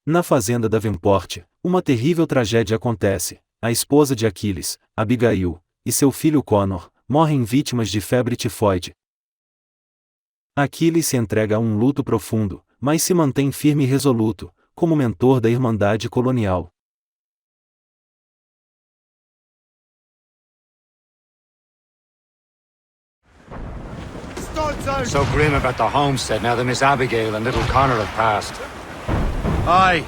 Na fazenda Davenport, uma terrível tragédia acontece. A esposa de Aquiles, Abigail, e seu filho Connor, morrem vítimas de febre tifoide. Aquiles se entrega a um luto profundo, mas se mantém firme e resoluto, como mentor da Irmandade Colonial. So grim about the homestead now that Miss Abigail and little Connor have passed. Aye.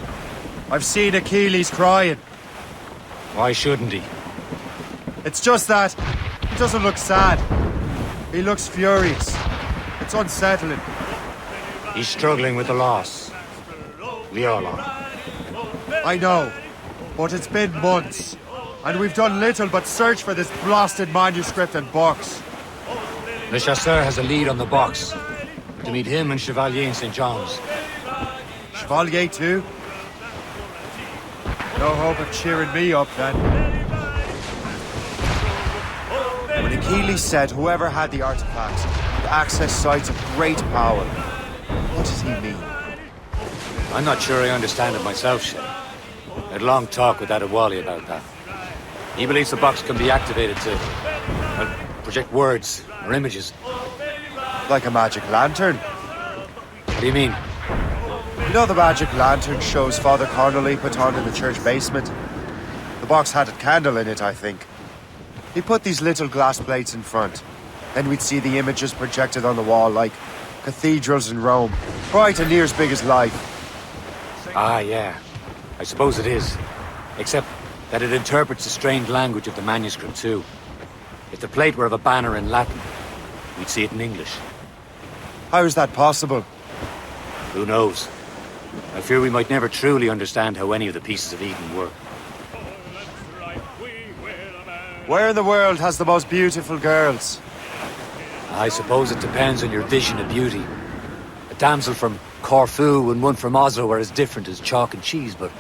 I've seen Achilles crying. Why shouldn't he? It's just that he doesn't look sad. He looks furious. It's unsettling. He's struggling with the loss. We all are. I know, but it's been months, and we've done little but search for this blasted manuscript and box. Le Chasseur has a lead on the box. To meet him and Chevalier in St. John's. Chevalier too? No hope of cheering me up then. When Achilles said whoever had the artifact could access sites of great power, what does he mean? I'm not sure I understand it myself, Shay. I had a long talk with Adewale about that. He believes the box can be activated to project words or images. Like a magic lantern? What do you mean? You know the magic lantern shows Father Connolly put on in the church basement? The box had a candle in it, I think. He put these little glass plates in front. Then we'd see the images projected on the wall like cathedrals in Rome. Bright and near as big as life. Ah, yeah. I suppose it is. Except that it interprets the strange language of the manuscript, too. If the plate were of a banner in Latin, we'd see it in English. How is that possible? Who knows? I fear we might never truly understand how any of the pieces of Eden work. Where in the world has the most beautiful girls? I suppose it depends on your vision of beauty. A damsel from Corfu and one from Oslo are as different as chalk and cheese, but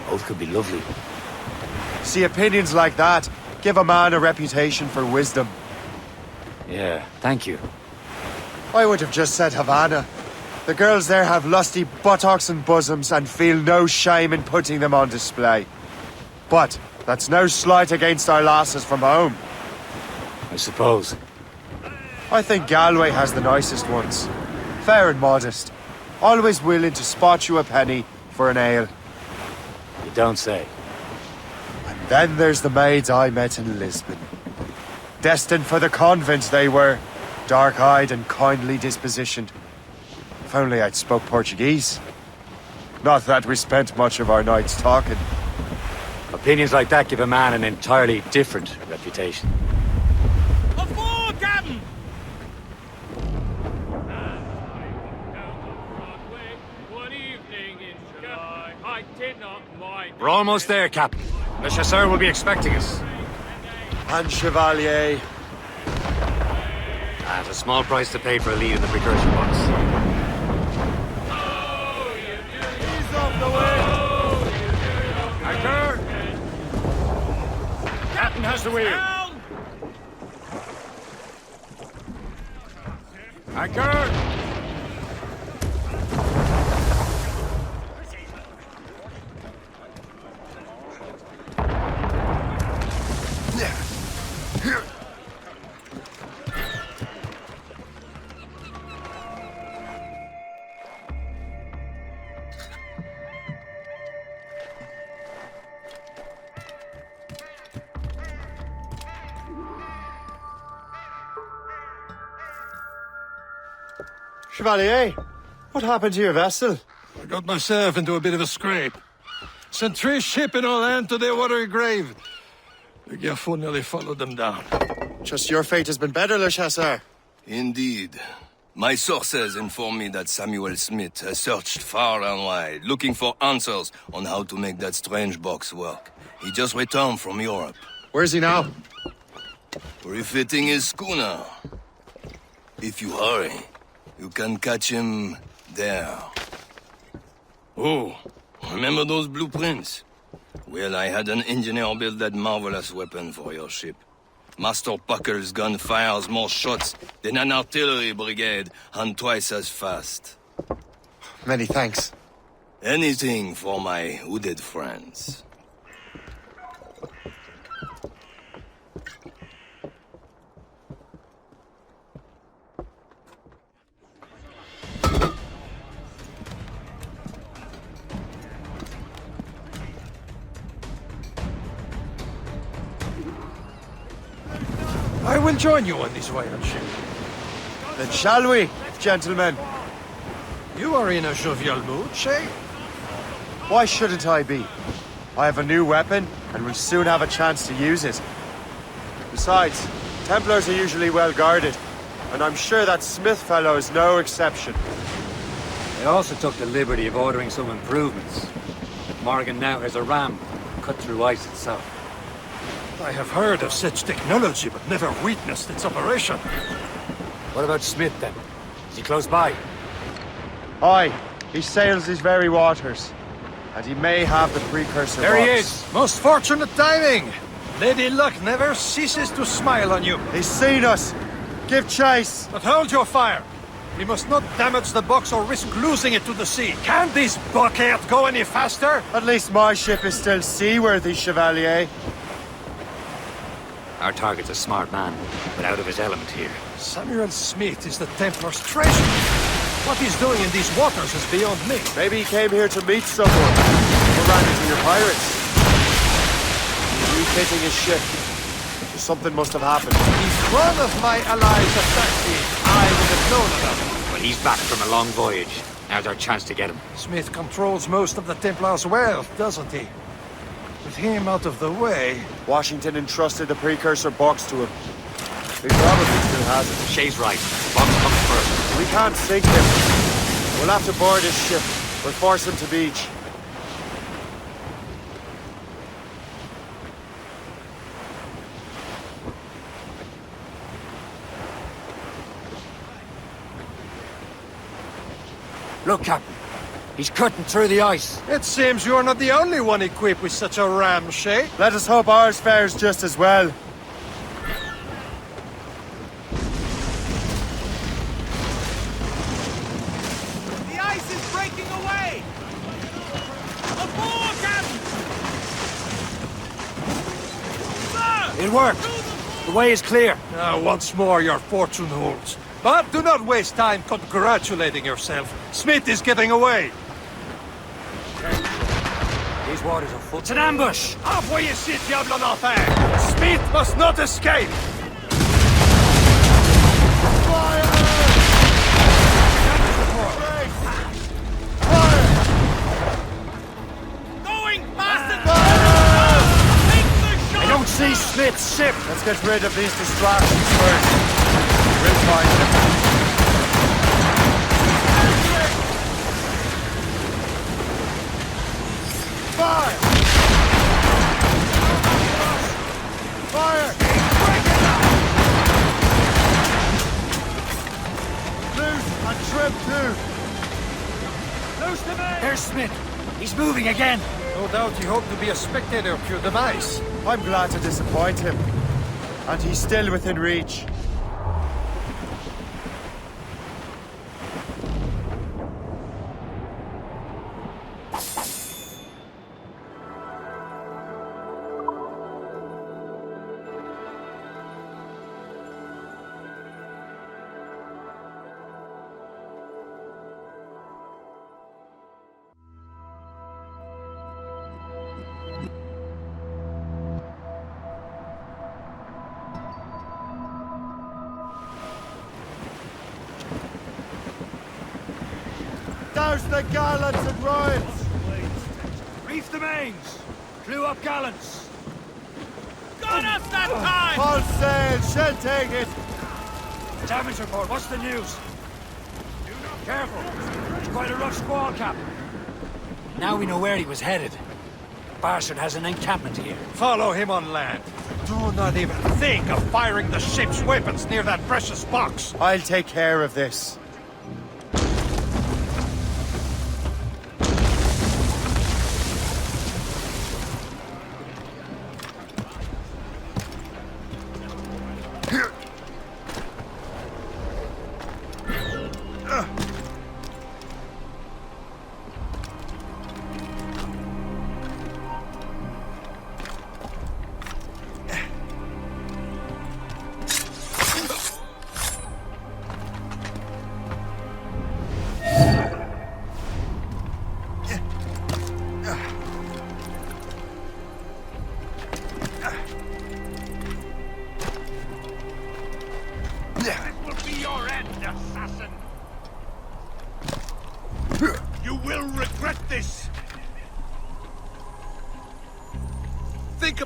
both could be lovely. See, opinions like that give a man a reputation for wisdom. Yeah, thank you. I would have just said Havana. The girls there have lusty buttocks and bosoms and feel no shame in putting them on display. But that's no slight against our lasses from home. I suppose. I think Galway has the nicest ones. Fair and modest. Always willing to spot you a penny for an ale. You don't say. And then there's the maids I met in Lisbon. Destined for the convent they were. Dark-eyed and kindly dispositioned. If only I'd spoke Portuguese. Not that we spent much of our nights talking. Opinions like that give a man an entirely different reputation. Aboard, Captain! We're almost there, Captain. Le Chasseur will be expecting us. And Chevalier. At a small price to pay for a lead in the precursor box. He's off the way! Anchor! Captain has the wheel. Anchor! Chevalier, what happened to your vessel? I got myself into a bit of a scrape. Sent 3 ships in all land to their watery grave. The Guerra nearly followed them down. Just your fate has been better, Le Chasseur. Indeed. My sources inform me that Samuel Smith has searched far and wide, looking for answers on how to make that strange box work. He just returned from Europe. Where's he now? Refitting his schooner. If you hurry, you can catch him there. Oh, remember those blueprints? Well, I had an engineer build that marvelous weapon for your ship. Master Puckle's gun fires more shots than an artillery brigade and twice as fast. Many thanks. Anything for my hooded friends. I will join you on this voyage. Then shall we, gentlemen? You are in a jovial mood, Shay? Why shouldn't I be? I have a new weapon, and will soon have a chance to use it. Besides, Templars are usually well guarded, and I'm sure that Smith fellow is no exception. They also took the liberty of ordering some improvements. Morgan now has a ram cut through ice itself. I have heard of such technology, but never witnessed its operation. What about Smith, then? Is he close by? Aye, he sails these very waters, and he may have the precursor There he box. is! Most fortunate timing! Lady Luck never ceases to smile on you. He's seen us! Give chase! But hold your fire! We must not damage the box or risk losing it to the sea. Can this bucket go any faster? At least my ship is still seaworthy, Chevalier. Our target's a smart man, but out of his element here. Samuel Smith is the Templar's treasure. What he's doing in these waters is beyond me. Maybe he came here to meet someone, or ran into your pirates. He's refitting his ship. So something must have happened. If one of my allies attacked him, I would have known about it. But he's back from a long voyage. Now's our chance to get him. Smith controls most of the Templars' wealth, doesn't he? With him out of the way... Washington entrusted the precursor box to him. He probably still has it. Shay's right. Box comes first. We can't sink him. We'll have to board his ship. We'll force him to beach. Look, Captain. He's cutting through the ice. It seems you're not the only one equipped with such a ram, Shay. Let us hope ours fares just as well. The ice is breaking away! Aboard, Captain! Sir! It worked. The way is clear. Now, once more, your fortune holds. But do not waste time congratulating yourself. Smith is getting away. These waters are full. It's an ambush! Off where you sit, Diablo d'Enfer! Smith must not escape! Going faster! I don't see Smith's ship! Let's get rid of these distractions first. We'll find him. Fire! Fire! Loose and trim too. Loose the man! There's Smith. He's moving again. No doubt he hoped to be a spectator of your demise. I'm glad to disappoint him. And he's still within reach. Douse the gallants and royals! Reef the mains. Clew up gallants. Got us that time! Full sail, she'll take it! Damage report. What's the news? Careful. It's quite a rough squall, Captain. Now we know where he was headed. The bastard has an encampment here. Follow him on land. Do not even think of firing the ship's weapons near that precious box. I'll take care of this.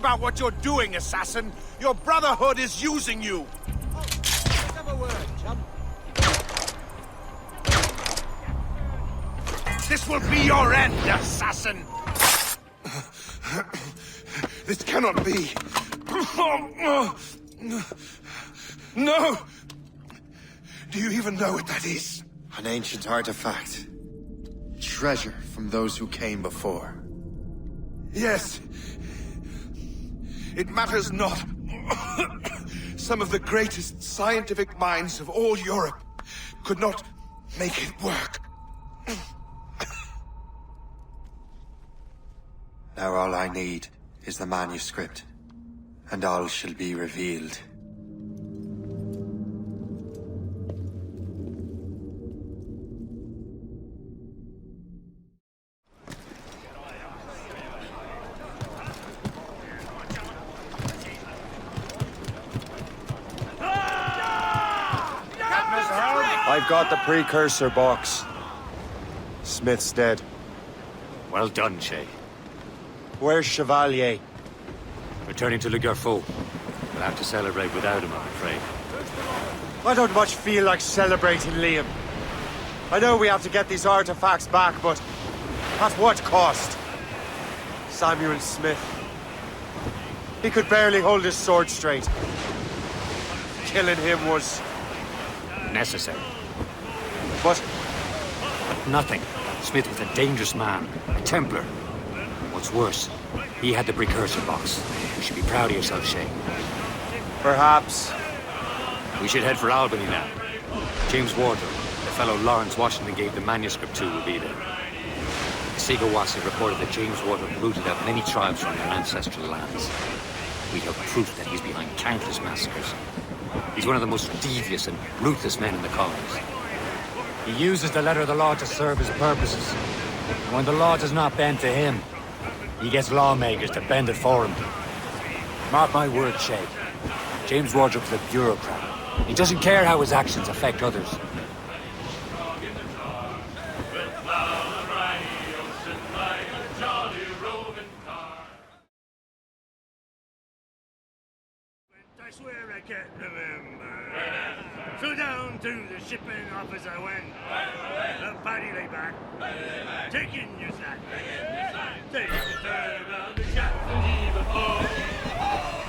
about what you're doing, assassin. Your Brotherhood is using you. Let's have a word, chum. This will be your end, assassin! This cannot be. No! Do you even know what that is? An ancient artifact. Treasure from those who came before. Yes. It matters not. Some of the greatest scientific minds of all Europe could not make it work. Now all I need is the manuscript, and all shall be revealed. I've got the precursor box. Smith's dead. Well done, Shay. Where's Chevalier? Returning to Le Guerra. We'll have to celebrate without him, I'm afraid. I don't much feel like celebrating, Liam. I know we have to get these artifacts back, but at what cost? Samuel Smith. He could barely hold his sword straight. Killing him was... necessary. But Nothing. Smith was a dangerous man, a Templar. What's worse, he had the precursor box. You should be proud of yourself, Shay. perhaps... We should head for Albany now. James Wardle, the fellow Lawrence Washington gave the manuscript to, will be there. The Sigawasi reported that James Wardle rooted out many tribes from their ancestral lands. We have proof that he's behind countless massacres. He's one of the most devious and ruthless men in the colonies. He uses the letter of the law to serve his purposes. And when the law does not bend to him, he gets lawmakers to bend it for him. Mark my words, Shay. James Wardrop's a bureaucrat. He doesn't care how his actions affect others. I swear I can't remember. So down to the shipping office I went. The party lay back. Taking your sack. Take the turn around the captain even more.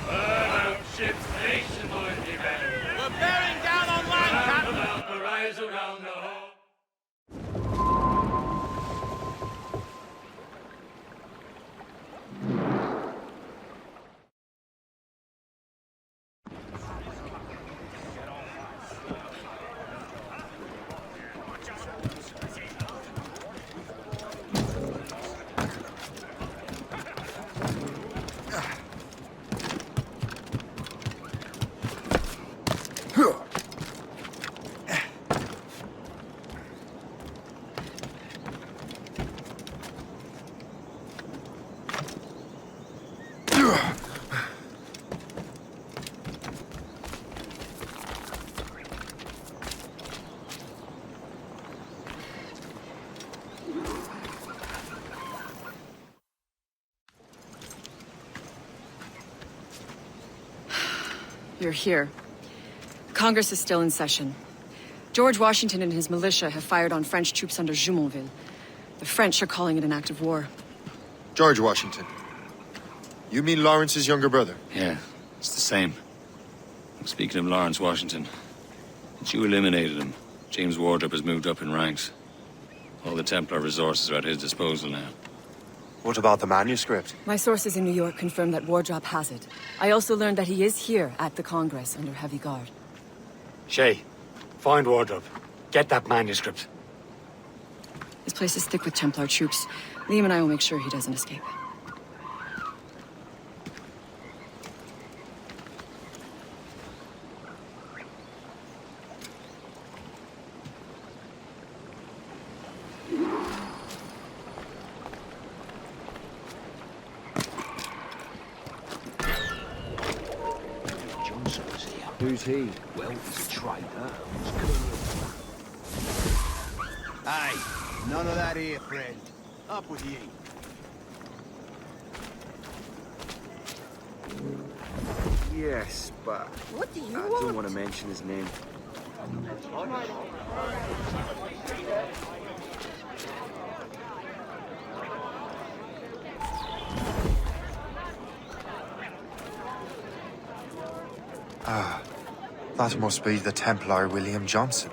Burn out ships, nation would be better. We're bearing down on land, Captain. About the rise around the hole. You're here. Congress is still in session. George Washington and his militia have fired on French troops under Jumonville. The French are calling it an act of war. George Washington. You mean Lawrence's younger brother? Yeah, it's the same. Speaking of Lawrence Washington, since you eliminated him, James Wardrop has moved up in ranks. All the Templar resources are at his disposal now. What about the manuscript? My sources in New York confirm that Wardrop has it. I also learned that he is here at the Congress under heavy guard. Shay, find Wardrop. Get that manuscript. This place is thick with Templar troops. Liam and I will make sure he doesn't escape. Who's he? Well, he's a traitor. Hey, none of that here, friend. Up with ye. Yes, but What do you I want? don't want to mention his name. That must be the Templar William Johnson.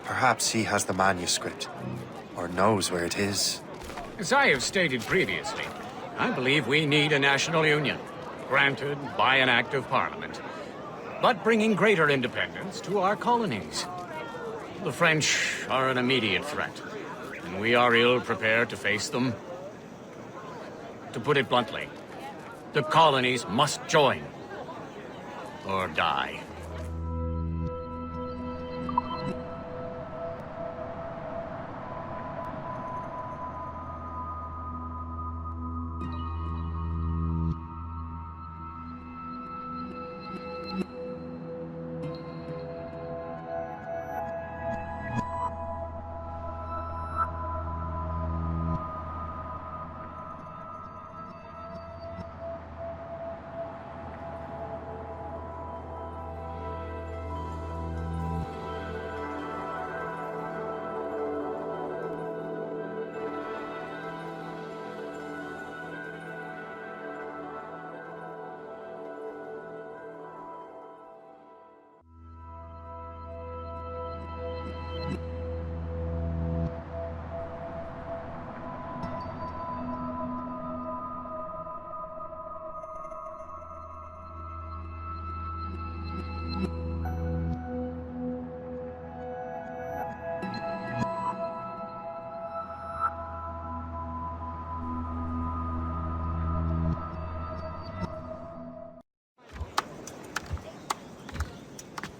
Perhaps he has the manuscript, or knows where it is. As I have stated previously, I believe we need a national union, granted by an act of parliament, but bringing greater independence to our colonies. The French are an immediate threat, and we are ill prepared to face them. To put it bluntly, the colonies must join, or die.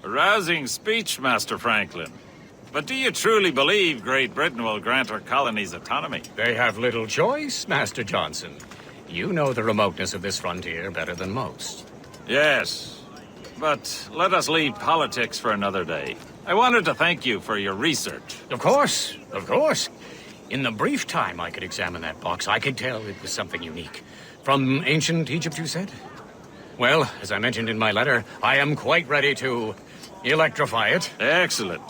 A rousing speech, Master Franklin. But do you truly believe Great Britain will grant her colonies autonomy? They have little choice, Master Johnson. You know the remoteness of this frontier better than most. Yes, but let us leave politics for another day. I wanted to thank you for your research. Of course, of course. In the brief time I could examine that box, I could tell it was something unique. From ancient Egypt, you said? Well, as I mentioned in my letter, I am quite ready to electrify it. Excellent.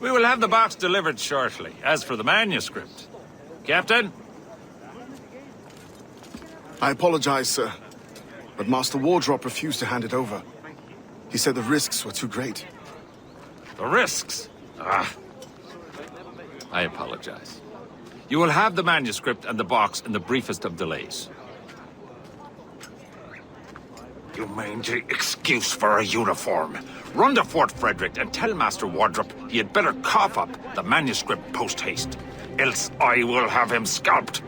We will have the box delivered shortly. As for the manuscript... Captain? I apologize, sir, but Master Wardrop refused to hand it over. He said the risks were too great. The risks? Ah. I apologize. You will have the manuscript and the box in the briefest of delays. You mangy excuse for a uniform. Run to Fort Frederick and tell Master Wardrop he had better cough up the manuscript post-haste. Else I will have him scalped.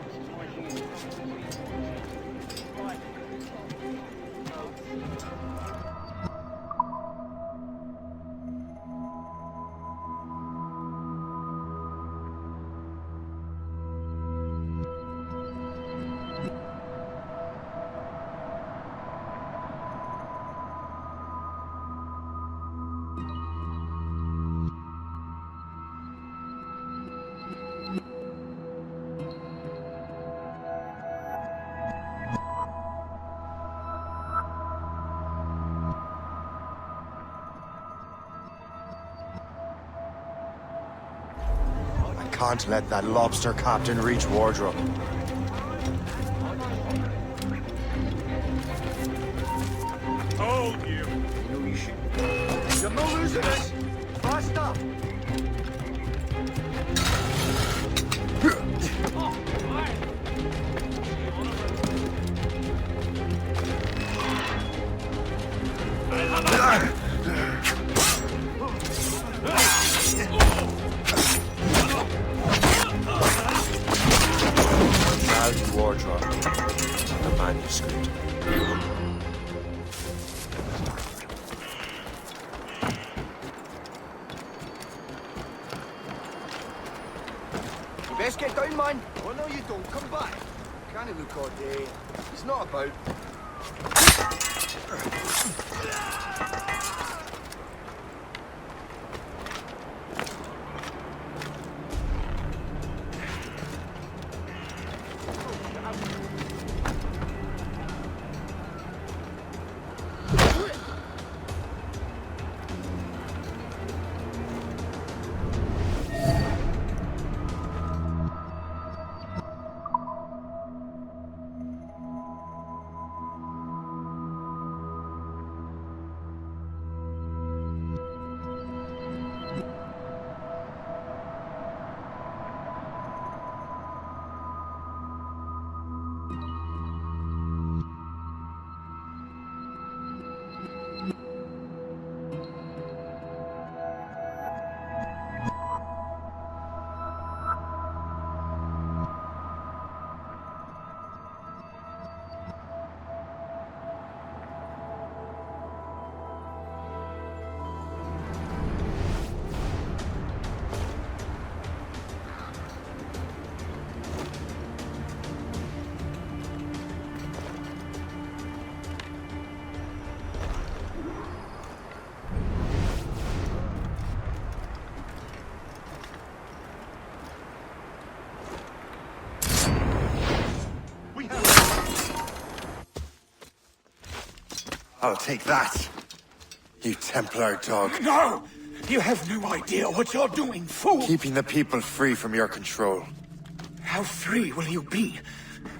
Can't let that lobster captain reach Wardrop. Told you. You know you should. You're not losing this. Faster. Wardrop. The manuscript. You best get down, man. Oh, no, you don't. Come back. Can't look all day. It's not about... I'll take that. You Templar dog. No! You have no idea what you're doing, fool! Keeping the people free from your control. How free will you be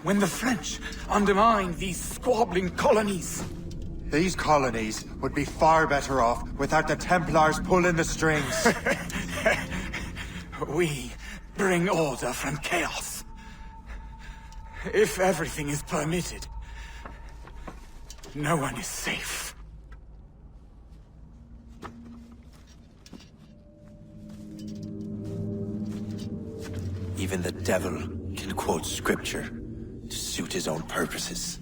when the French undermine these squabbling colonies? These colonies would be far better off without the Templars pulling the strings. We bring order from chaos. If everything is permitted, no one is safe. Even the devil can quote scripture to suit his own purposes.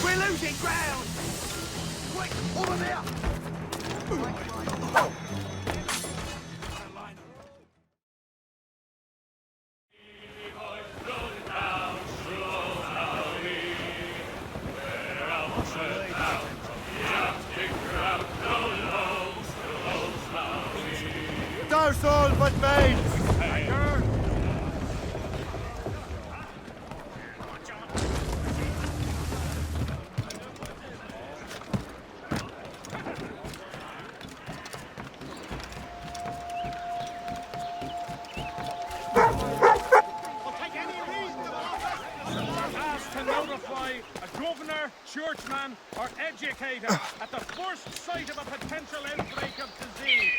We're losing ground! Quick, over there! Dar's all but made! Churchman or educator at the first sight of a potential outbreak of disease.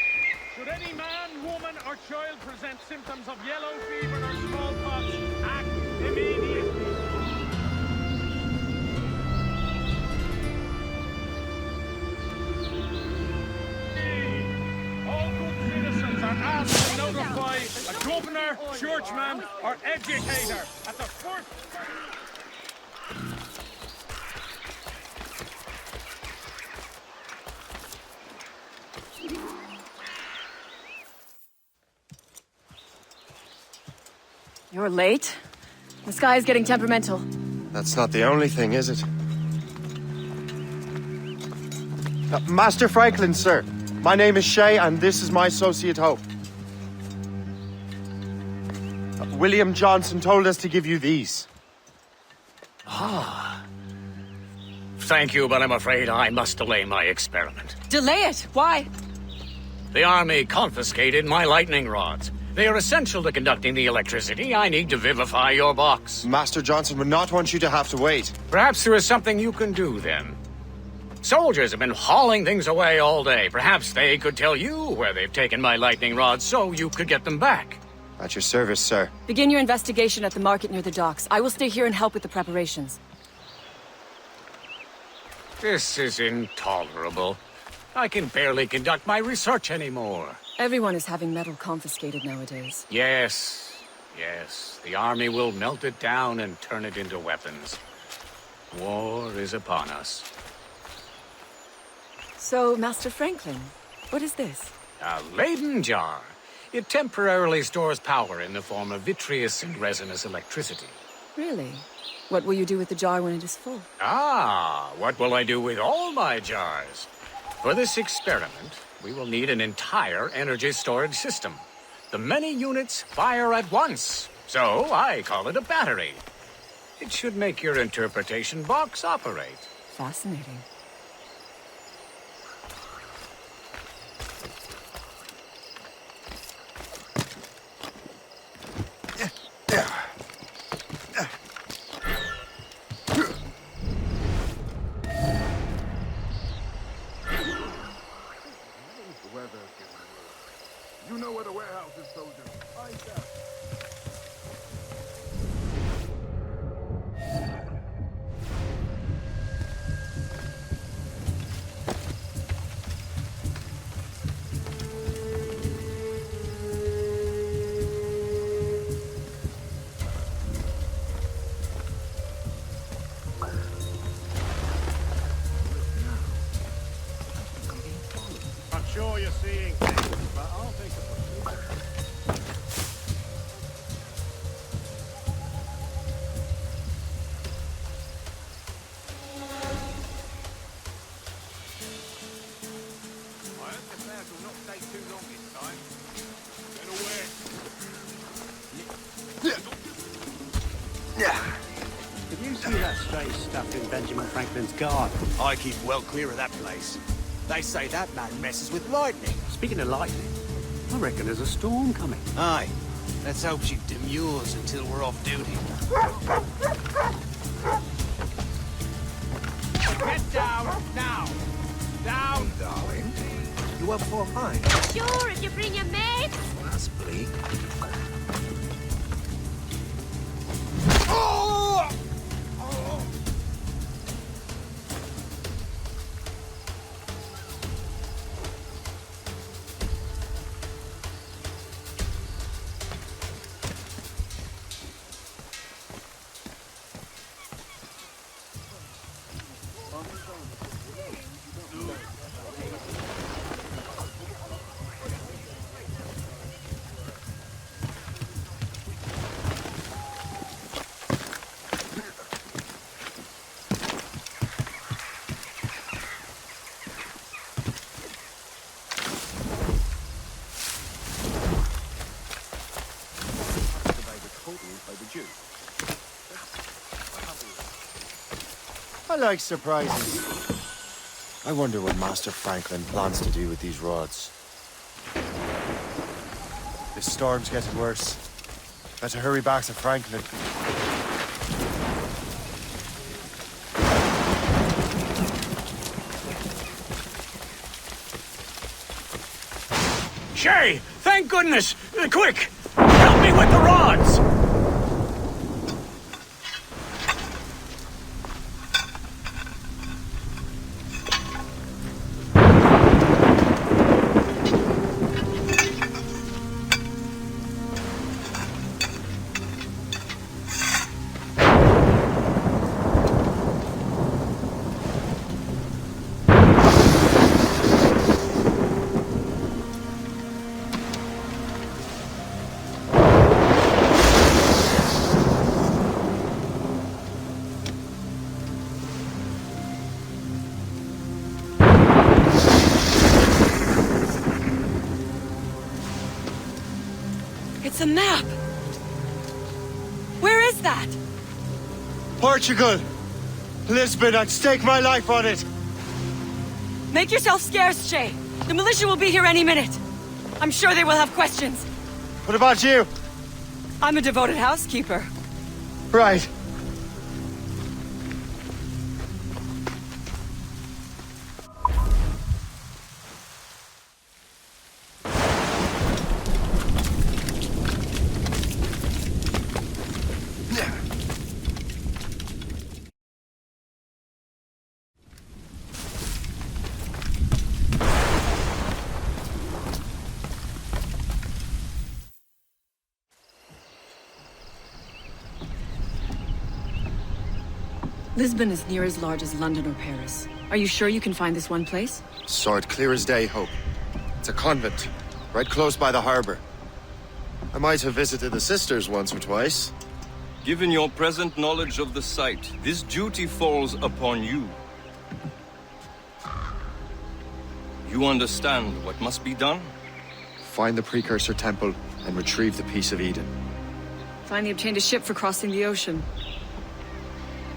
Should any man, woman or child present symptoms of yellow fever or smallpox, act immediately. All good citizens are asked to notify a governor, churchman or educator at the first... You're late. The sky is getting temperamental. That's not the only thing, is it? Master Franklin, sir. My name is Shay, and this is my associate Hope. William Johnson told us to give you these. Ah. Thank you, but I'm afraid I must delay my experiment. Delay it? Why? The army confiscated my lightning rods. They are essential to conducting the electricity I need to vivify your box. Master Johnson would not want you to have to wait. Perhaps there is something you can do, then. Soldiers have been hauling things away all day. Perhaps they could tell you where they've taken my lightning rods so you could get them back. At your service, sir. Begin your investigation at the market near the docks. I will stay here and help with the preparations. This is intolerable. I can barely conduct my research anymore. Everyone is having metal confiscated nowadays. Yes. The army will melt it down and turn it into weapons. War is upon us. So, Master Franklin, what is this? A Leyden jar. It temporarily stores power in the form of vitreous and resinous electricity. Really? What will you do with the jar when it is full? What will I do with all my jars? For this experiment, we will need an entire energy storage system. The many units fire at once, so I call it a battery. It should make your interpretation box operate. Fascinating. You know where the warehouse is, soldier. I'm sure you're seeing things, but I'll think of it. Templários will not stay too long this time. Get away. Did you see that strange stuff in Benjamin Franklin's garden? I keep well clear of that place. They say that man messes with lightning. Speaking of lightning, I reckon there's a storm coming. Aye. Let's hope she demurs until we're off duty. Get down, now! Down, darling. You up for mine? Sure, if you bring your mates. Well, that's bleak. I like surprises. I wonder what Master Franklin plans to do with these rods. This storm's getting worse. Better hurry back to Franklin. Shay! Thank goodness! Quick! Help me with the rods! It's a map! Where is that? Portugal! Lisbon, I'd stake my life on it! Make yourself scarce, Shay. The militia will be here any minute. I'm sure they will have questions. What about you? I'm a devoted housekeeper. Right. Lisbon is near as large as London or Paris. Are you sure you can find this one place? Saw it clear as day, Hope. It's a convent, right close by the harbor. I might have visited the sisters once or twice. Given your present knowledge of the site, this duty falls upon you. You understand what must be done? Find the Precursor Temple and retrieve the Piece of Eden. Finally obtained a ship for crossing the ocean.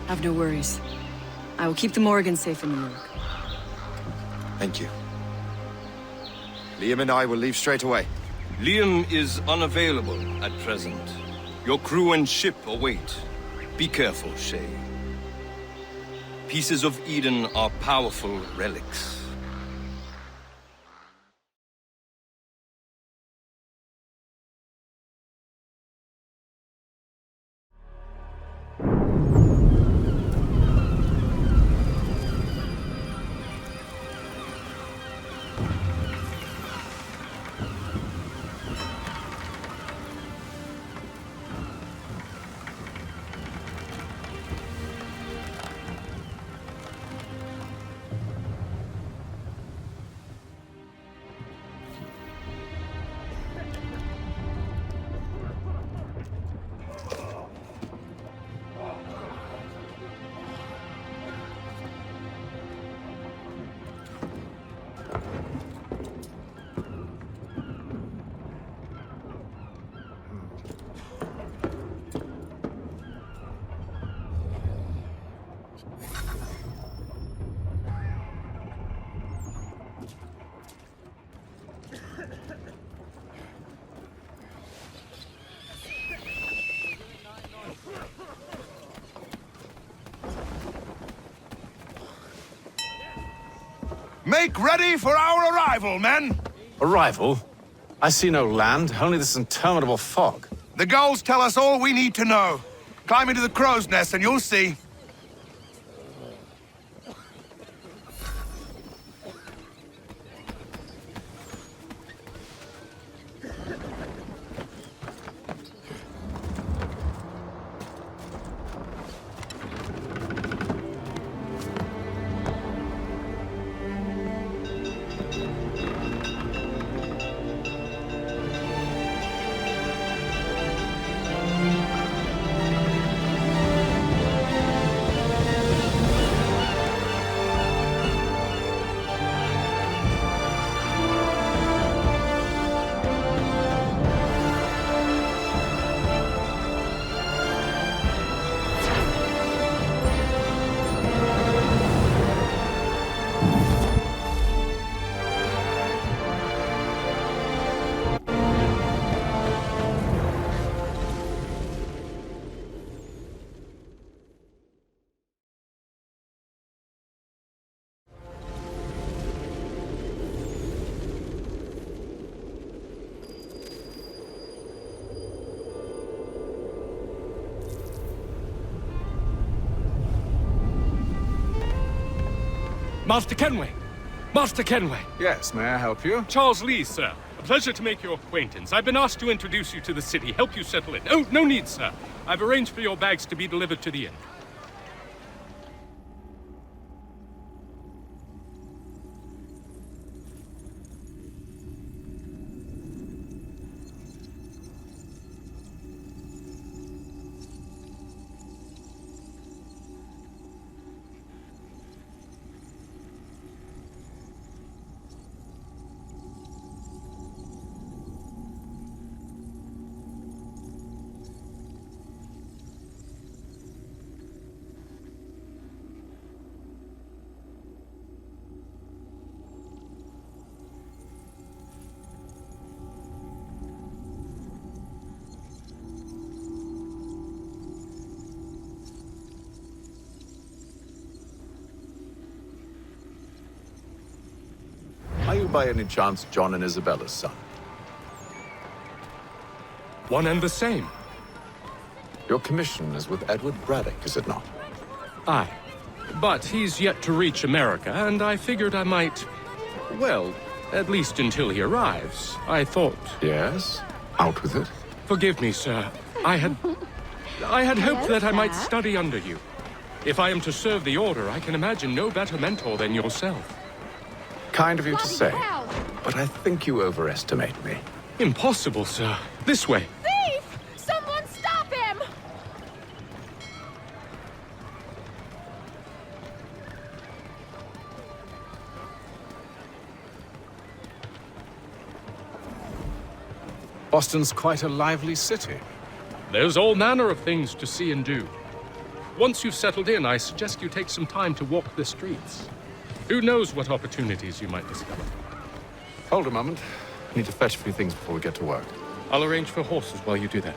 Have no worries. I will keep the Morgans safe in New York. Thank you. Liam and I will leave straight away. Liam is unavailable at present. Your crew and ship await. Be careful, Shay. Pieces of Eden are powerful relics. Make ready for our arrival, men! Arrival? I see no land, only this interminable fog. The gulls tell us all we need to know. Climb into the crow's nest and you'll see. Master Kenway! Master Kenway! Yes, may I help you? Charles Lee, sir. A pleasure to make your acquaintance. I've been asked to introduce you to the city, help you settle in. Oh, no need, sir. I've arranged for your bags to be delivered to the inn. Are you by any chance John and Isabella's son? One and the same. Your commission is with Edward Braddock, is it not? Aye. But he's yet to reach America, and I figured I might... Well, at least until he arrives, I thought... Yes? Out with it. Forgive me, sir. I had hoped that I might study under you. If I am to serve the Order, I can imagine no better mentor than yourself. Kind of you to say, but I think you overestimate me. Impossible, sir. This way. Thief! Someone stop him! Boston's quite a lively city. There's all manner of things to see and do. Once you've settled in, I suggest you take some time to walk the streets. Who knows what opportunities you might discover? Hold a moment. I need to fetch a few things before we get to work. I'll arrange for horses while you do that.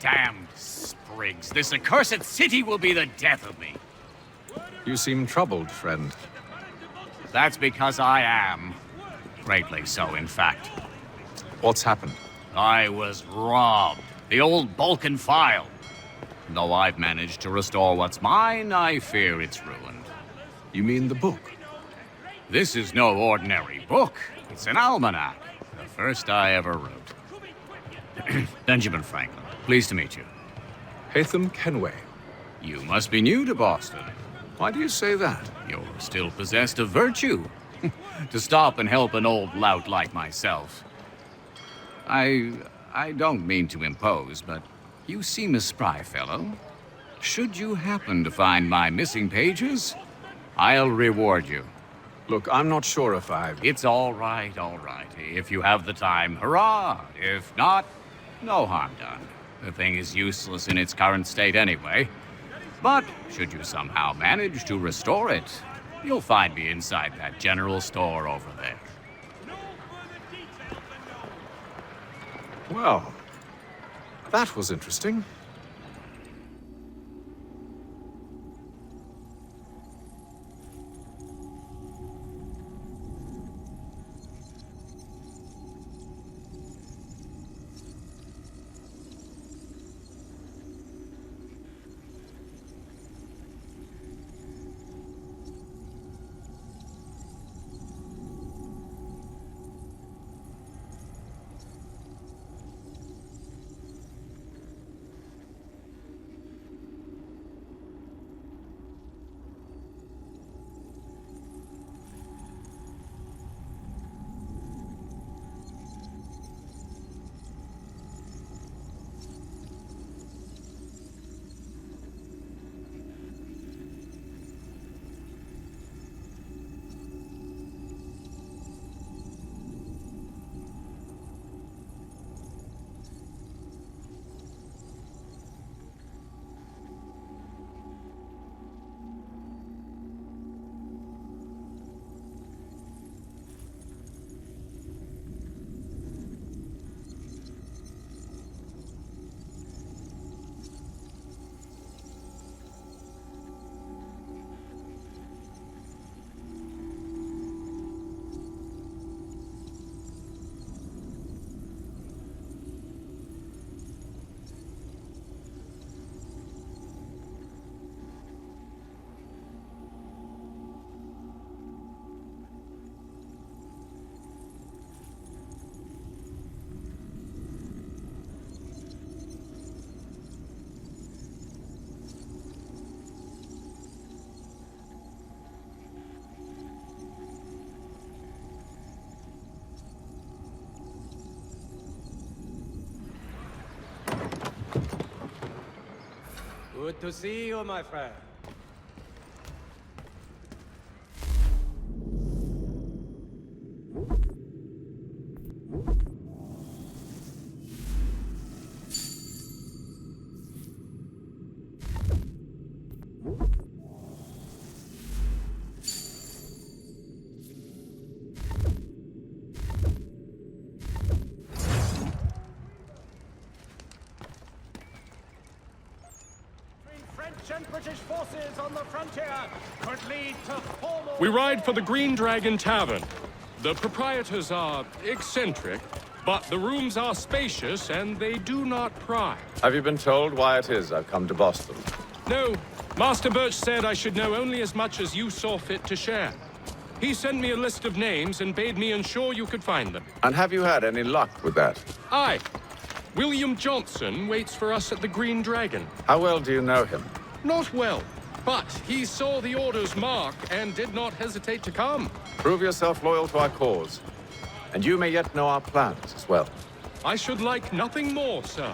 Damned sprigs. This accursed city will be the death of me. You seem troubled, friend. That's because I am. Greatly so, in fact. What's happened? I was robbed. The old Balkan file. Though I've managed to restore what's mine, I fear it's ruined. You mean the book? This is no ordinary book. It's an almanac. The first I ever wrote. Benjamin Franklin. Pleased to meet you. Haytham Kenway. You must be new to Boston. Why do you say that? You're still possessed of virtue. To stop and help an old lout like myself. I don't mean to impose, but you seem a spry fellow. Should you happen to find my missing pages, I'll reward you. Look, I'm not sure if It's all right, all right. If you have the time, hurrah! If not, No harm done. The thing is useless in its current state anyway. But should you somehow manage to restore it, you'll find me inside that general store over there. Well, that was interesting. Good to see you, my friend. British forces on the frontier could lead to formal... We ride for the Green Dragon Tavern. The proprietors are eccentric, but the rooms are spacious and they do not pry. Have you been told why it is I've come to Boston? No. Master Birch said I should know only as much as you saw fit to share. He sent me a list of names and bade me ensure you could find them. And have you had any luck with that? Aye. William Johnson waits for us at the Green Dragon. How well do you know him? Not well, but he saw the order's mark and did not hesitate to come. Prove yourself loyal to our cause, and you may yet know our plans as well. I should like nothing more, sir.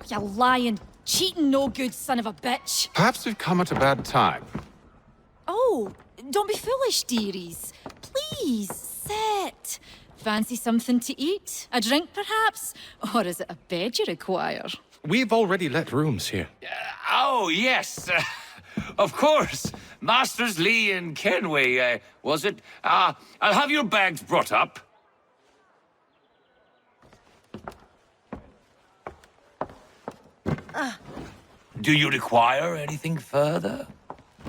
You lying, cheating, no good son of a bitch. Perhaps we've come at a bad time. Oh, don't be foolish, dearies. Please, sit. Fancy something to eat? A drink, perhaps? Or is it a bed you require? We've already let rooms here. Oh, yes. Of course. Masters Lee and Kenway, was it? I'll have your bags brought up. Do you require anything further?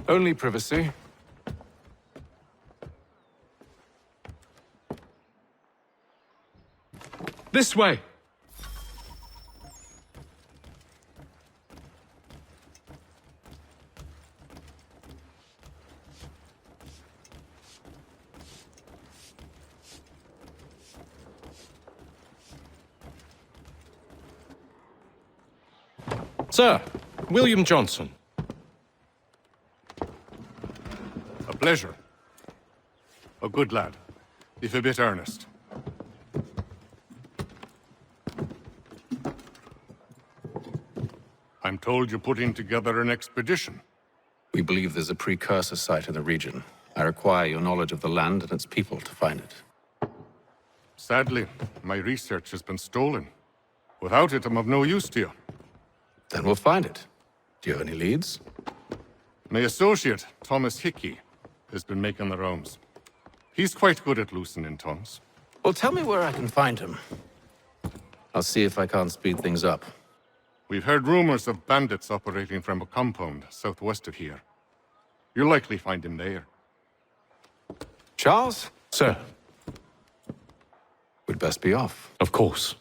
Only privacy. This way. Sir, William Johnson. A pleasure. A good lad, if a bit earnest. I'm told you're putting together an expedition. We believe there's a precursor site in the region. I require your knowledge of the land and its people to find it. Sadly, my research has been stolen. Without it, I'm of no use to you. Then we'll find it. Do you have any leads? My associate, Thomas Hickey, has been making the rounds. He's quite good at loosening tongues. Well, tell me where I can find him. I'll see if I can't speed things up. We've heard rumors of bandits operating from a compound southwest of here. You'll likely find him there. Charles? Sir. We'd best be off. Of course.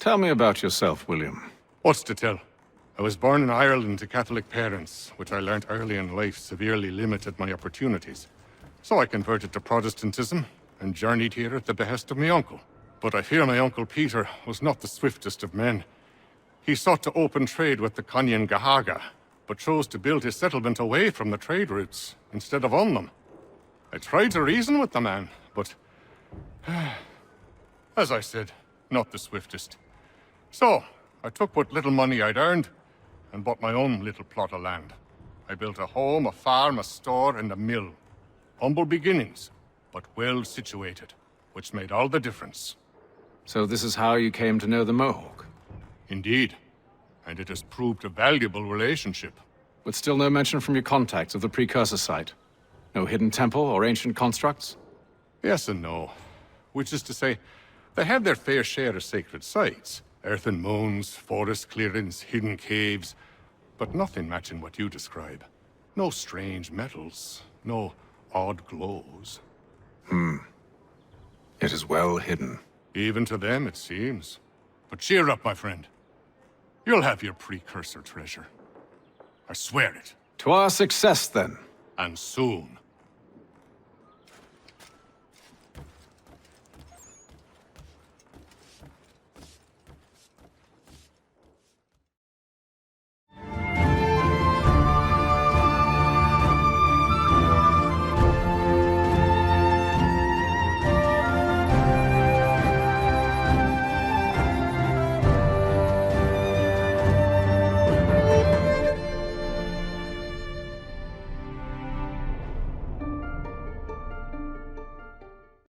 Tell me about yourself, William. What's to tell? I was born in Ireland to Catholic parents, which I learnt early in life severely limited my opportunities. So I converted to Protestantism and journeyed here at the behest of my uncle. But I fear my uncle Peter was not the swiftest of men. He sought to open trade with the Conyan Gahaga, but chose to build his settlement away from the trade routes instead of on them. I tried to reason with the man, but as I said, not the swiftest. So, I took what little money I'd earned and bought my own little plot of land. I built a home, a farm, a store, and a mill. Humble beginnings, but well situated, which made all the difference. So this is how you came to know the Mohawk? Indeed, and it has proved a valuable relationship. But still no mention from your contacts of the precursor site? No hidden temple or ancient constructs? Yes and no. Which is to say, they have their fair share of sacred sites. Earthen mounds, forest clearings, hidden caves, but nothing matching what you describe. No strange metals, no odd glows. It is well hidden. Even to them, it seems. But cheer up, my friend. You'll have your precursor treasure. I swear it. To our success, then. And soon.